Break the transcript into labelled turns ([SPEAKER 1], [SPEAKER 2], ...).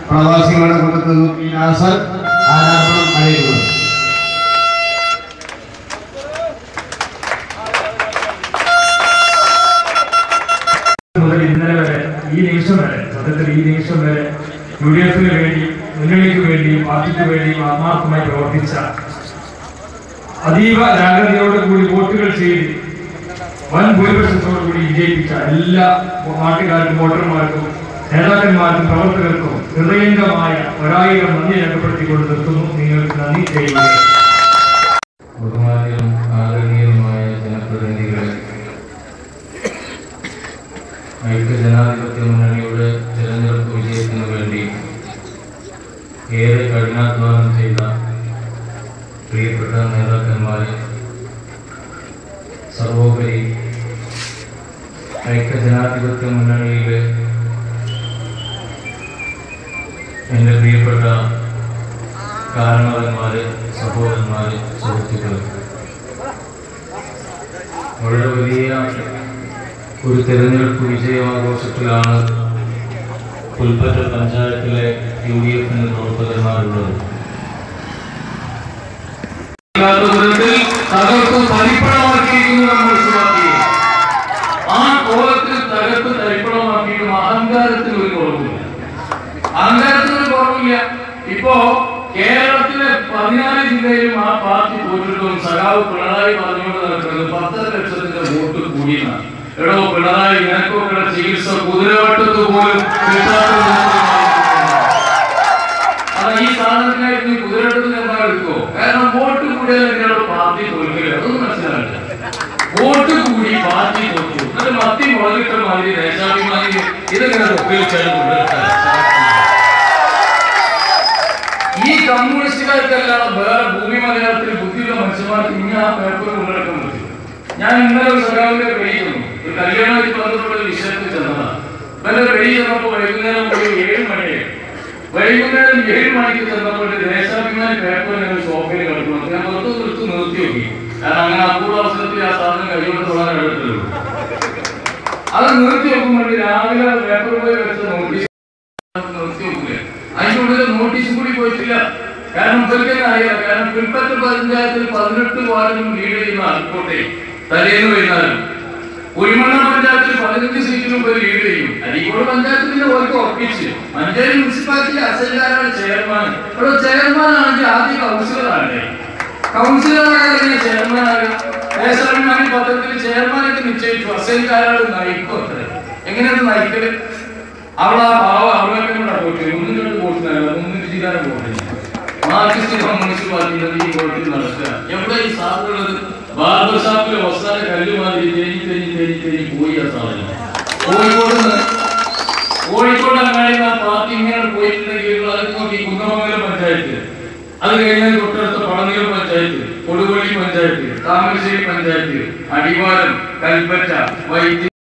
[SPEAKER 1] പ്രവാസികളുടെ കൂട്ടത്തിൽ ആരാധനം അറിയുന്നത്
[SPEAKER 2] മുതൽ ഇന്നലെ വരെ ഈ നിമിഷം വരെ സത്യത്തിൽ ഈ നിമിഷം വരെ UDF വേണ്ടി മുന്നണിക്ക് വേണ്ടിയും പാർട്ടിക്ക് വേണ്ടിയും ആത്മാർത്ഥമായി പ്രവർത്തിച്ച അതീവ ജാഗ്രതയോടുകൂടി വോട്ടുകൾ ചെയ്ത് വൻ ഭൂരിപക്ഷത്തോടുകൂടി വിജയിപ്പിച്ച എല്ലാ നാട്ടുകാർക്കും വോട്ടർമാർക്കും നേതാക്കന്മാർക്കും പ്രവർത്തകർക്കും ഹൃദയംഗമായ 1000 നന്ദി രേഖപ്പെടുത്തിക്കൊണ്ട് നിർത്തുന്നു. നിങ്ങൾക്ക് നന്ദി ചെയ്യുകയാണ്.
[SPEAKER 3] ബഹുമാന്യരും ആദരണീയരുമായ ജനപ്രതിനിധികളെ, ഐക്യജനാധിപത്യ മുന്നണിയുടെ തെരഞ്ഞെടുപ്പ് വിജയത്തിനു വേണ്ടി ഏറെ കഠിനാധ്വാനം ചെയ്ത പ്രിയപ്പെട്ട നേതാക്കന്മാരെ, സർവോപരി ഐക്യജനാധിപത്യ മുന്നണിയിലെ എൻ്റെ പ്രിയപ്പെട്ട കാരണവന്മാരെ, സഹോദരന്മാരെ, സുഹൃത്തുക്കളെ, വളരെ വലിയ ഒരു തെരഞ്ഞെടുപ്പ് വിജയാഘോഷത്തിലാണ് പുൽപ്പറ്റ പഞ്ചായത്തിലെ UDF പ്രവർത്തകന്മാരുള്ളത്. തകർത്ത് തരിപ്പണമാക്കിയിരിക്കുന്നു നമ്മൾ സുഖമാക്കി. ആ കോലത്തിൽ തകർത്ത് തരിപ്പണമാക്കിയിട്ടും അഹങ്കാരത്തിന് ഒരു കുറവില്ല. അഹങ്കാരത്തിന് ഒരു കുറവില്ല. ഇപ്പോ കേരളത്തിലെ 14 ജില്ലയിലും ആ പാർട്ടി തോറ്റിട്ടും സഖാവ് പിണറായി പറഞ്ഞുകൊണ്ട് നടക്കുന്നത് 10 ലക്ഷത്തിന്റെ വോട്ട് കൂടിയെന്നാണ്. എടോ പിണറായി, നിനക്കൊക്കെ ചികിത്സ കുതിരവട്ടത്ത് പോലും ഈ സാധനത്തിനായിട്ട് നീ കുതിരവട്ടത്ത് നിർമ്മാണം എടുക്കുമോ? കാരണം വോട്ട് കൂടിയാൽ നിങ്ങളുടെ പാർട്ടി തോൽക്കില്ല. അതൊന്നും മനസ്സിലാവില്ല. വോട്ട് കൂടി പാർട്ടി തോറ്റു. എന്നിട്ട് മത്തി മുളകിട്ട മാതിരി ദേശാഭിമാനി ഇതെങ്ങനെ ഉപയോഗിച്ചാൽ ഈ കമ്മ്യൂണിസ്റ്റുകാർക്കെല്ലാം വേറെ ഭൂമി മലയാളത്തിൽ ബുദ്ധിയുള്ള മനുഷ്യന്മാർക്ക് ഇനി ആ പേപ്പർ കൊണ്ടിടക്കാൻ പറ്റും. ഞാൻ ഇന്നലെ ഒരു സഖാവിന്റെ വെളി ചെന്നു. ഒരു കല്യാണമായിട്ട് ബന്ധപ്പെട്ട ഒരു വിഷയത്തിൽ ചെന്നതാണ്. ഇന്നലെ വെളി ചെന്നപ്പോൾ വൈകുന്നേരം ഒരു 7 മണിയായി. വൈകുന്നേരം 7 മണിക്ക് ചെന്നപ്പോൾ ദേശാഭിമാനി പേപ്പർ ഞങ്ങൾ ഷോപ്പിൽ കിടക്കുന്നു. ഞാൻ പുറത്ത് നിർത്തി നോക്കി. കാരണം അങ്ങനെ അപൂർവ അവസരത്തിൽ ആ സാധനം കൈകൊണ്ട് തൊടാൻ എടുത്തുള്ളൂ. അത് നിർത്തി നോക്കുമ്പോൾ രാവിലെ പേപ്പർ പോയി വെച്ച നോട്ടീസ് നിർത്തി നോക്കില്ലേ, അതിൻ്റെ ഉള്ളിൽ നോട്ടീസും കൂടി പോയിട്ടില്ല. കാരണം ഇവർക്കെന്നെ അറിയാം. കാരണം പുൽപ്പറ്റ പഞ്ചായത്തിൽ 18 വാർഡിലും ലീഡ് ചെയ്യുന്ന ആൾക്കോട്ടെ തലേന്ന് വൈകുന്നേരം കുഴിമണ്ണ പഞ്ചായത്തിൽ 15 സീറ്റിലും പോയി ലീഡ് ചെയ്യും. അരീക്കോട് പഞ്ചായത്തിന്റെ ഓർക്ക് ഉറപ്പിച്ച് മഞ്ചേരി മുനിസിപ്പാലിറ്റി അസൈൻകാരാണ് ചെയർമാൻ. ഇവിടെ ചെയർമാൻ ആണെങ്കിൽ ആദ്യം കൗൺസിലറാണ്. കൗൺസിലറാണ് ചെയർമാനാകുക. ദേശാഭിമാനി പത്രത്തിൽ ചെയർമാനൊക്കെ നിശ്ചയിച്ചു. അസൈൻകാരാണ് നയിക്കും. അത്ര എങ്ങനെയാണ് നയിക്കല്? അവിടെ ആ പാവ അവിടെയൊക്കെ പോയിട്ട് 1-2 വോട്ടിനാണ് 3 ജില്ലാ വോട്ടിന് മാർക്സിസ്റ്റ് കമ്മ്യൂണിസ്റ്റ് പാർട്ടിയുടെ ഈ വോട്ടിൽ നടക്കുക. എവിടെ ഈ സാധനമുള്ളത്? ബാർബർ ഷാപ്പിലെ അവസാന കല്ലുമാതിരി തേഞ്ഞി പോയി. ആ സാധനം കോഴിക്കോട് അങ്ങാടി ആ പാർട്ടി ഇങ്ങനെ പോയിട്ടുണ്ടെങ്കിൽ അത് നോക്കി കുന്നമംഗലം പഞ്ചായത്ത്, അത് കഴിഞ്ഞാൽ തൊട്ടടുത്ത പടനിലം പഞ്ചായത്ത്, കൊടുവള്ളി പഞ്ചായത്ത്, താമരശ്ശേരി പഞ്ചായത്ത്, അടിവാരം, കൽപ്പറ്റ, വൈദ്യുതി